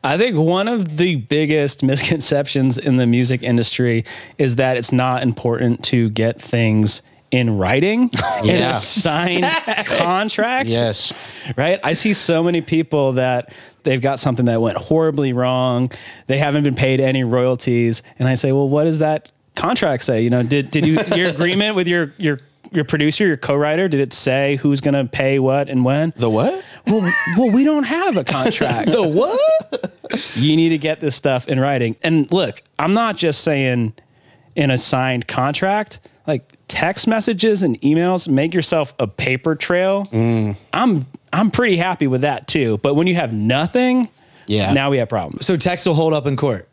I think one of the biggest misconceptions in the music industry is that it's not important to get things in writing in a signed contract. Yes. Right. I see so many people that they've got something that went horribly wrong. They haven't been paid any royalties. And I say, well, what does that contract say? You know, did you, your agreement with your producer, your co-writer, did it say who's going to pay what and when? The what? Well, we don't have a contract. The what? You need to get this stuff in writing. And look, I'm not just saying in a signed contract, like text messages and emails, make yourself a paper trail. I'm pretty happy with that too. But when you have nothing, now we have problems. So text will hold up in court.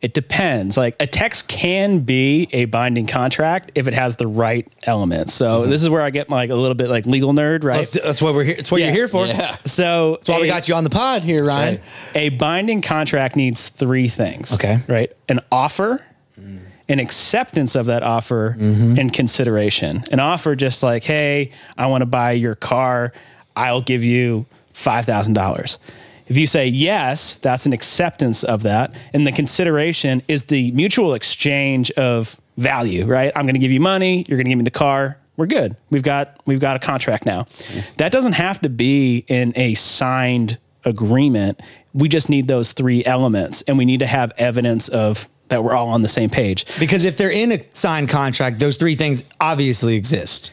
It depends. Like a text can be a binding contract if it has the right elements. So this is where I get like a little bit like legal nerd, right? That's what we're here. It's what you're here for. Yeah. So that's why we got you on the pod here, Ryan. Right. A binding contract needs three things. Okay. Right. An offer, an acceptance of that offer, and consideration. An offer just like, hey, I want to buy your car. I'll give you $5,000. If you say yes, that's an acceptance of that. And the consideration is the mutual exchange of value, right? I'm going to give you money. You're going to give me the car. We're good. We've got a contract now. That doesn't have to be in a signed agreement. We just need those three elements, and we need to have evidence of that we're all on the same page. Because if they're in a signed contract, those three things obviously exist.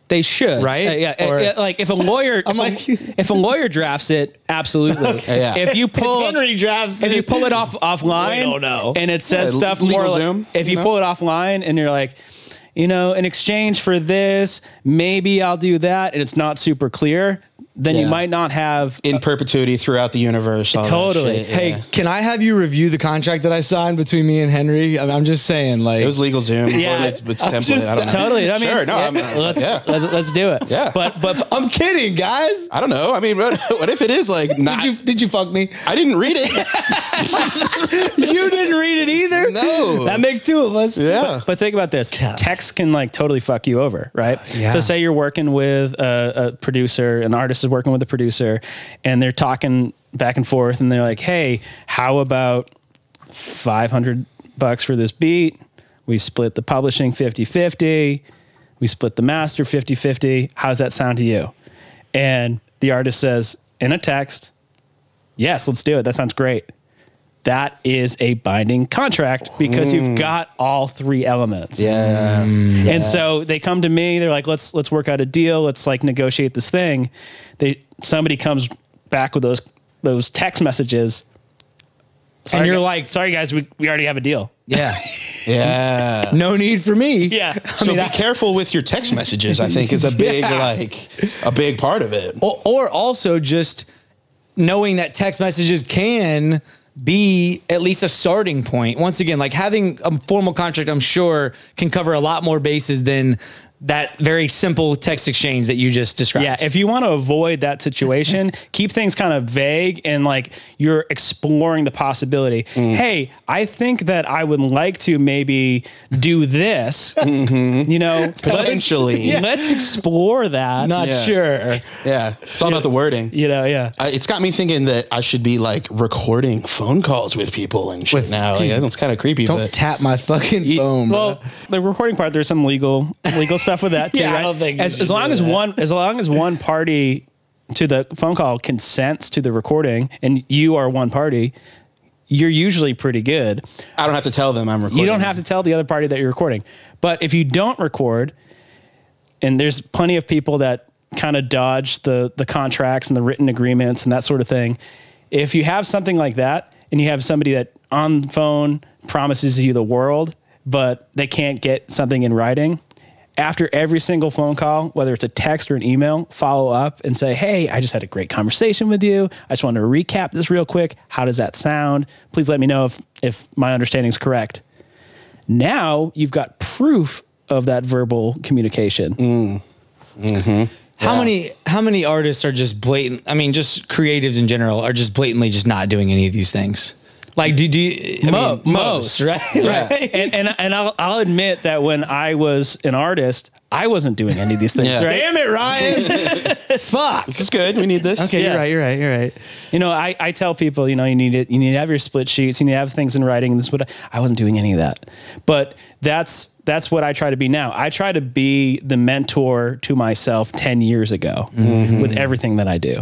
They should, right? Like if a lawyer, if a lawyer drafts it, absolutely. If you pull, Henry drafts if you pull it offline, we don't know. And it says stuff more like, if you pull it offline and you're like, you know, in exchange for this, maybe I'll do that, and it's not super clear, then you might not have in perpetuity throughout the universe. Totally. Hey, can I have you review the contract that I signed between me and Henry? I'm just saying, like, it was legal Zoom. Yeah, it's template. I don't know. Totally. I mean, sure. No, let's do it. Yeah. But I'm kidding, guys. I don't know. I mean, what if it is like not? Did you fuck me? I didn't read it. You didn't read it either. No. That makes two of us. Yeah. But think about this. Text can like totally fuck you over, right? Yeah. So say you're working with a producer, an artist is working with a producer, and they're talking back and forth, and they're like, hey, how about $500 for this beat? We split the publishing 50-50. We split the master 50-50. How's that sound to you? And the artist says in a text, yes, let's do it. That sounds great. That is a binding contract because you've got all three elements. Yeah. And so they come to me, they're like, let's work out a deal. Let's like negotiate this thing. Somebody comes back with those text messages. And you're like, sorry guys, we already have a deal. Yeah. Yeah. No need for me. Yeah. So be careful with your text messages, I think, is a big, a big part of it. Or also just knowing that text messages can be at least a starting point. Once again, like having a formal contract, I'm sure can cover a lot more bases than that very simple text exchange that you just described. Yeah, if you want to avoid that situation, keep things kind of vague and like you're exploring the possibility. Hey, I think that I would like to maybe do this, you know, potentially. Let's explore that. Not sure. Yeah, it's all about the wording. You know, it's got me thinking that I should be like recording phone calls with people and shit now. Dude, like, that's kind of creepy. Don't tap my fucking phone. Well, the recording part, there's some legal stuff with that too, right? I don't think as long as one party to the phone call consents to the recording and you are one party, you're usually pretty good. I don't have to tell them I'm recording. You don't have to tell the other party that you're recording. But if you don't record, and there's plenty of people that kind of dodge the contracts and the written agreements and that sort of thing. If you have something like that and you have somebody that on phone promises you the world, but they can't get something in writing, after every single phone call, whether it's a text or an email, follow up and say, hey, I just had a great conversation with you. I just wanted to recap this real quick. How does that sound? Please let me know if my understanding is correct. Now you've got proof of that verbal communication. How many artists are just blatant? I mean, just creatives in general are just blatantly just not doing any of these things. Like, most, right? Yeah. Right. And I'll admit that when I was an artist, I wasn't doing any of these things. Yeah. Right? Damn it, Ryan. Fuck. This is good. We need this. Okay, Yeah. you're right. You know, I tell people, you know, you need to have your split sheets, you need to have things in writing. And this is what I wasn't doing any of that, but that's what I try to be now. I try to be the mentor to myself 10 years ago with everything that I do.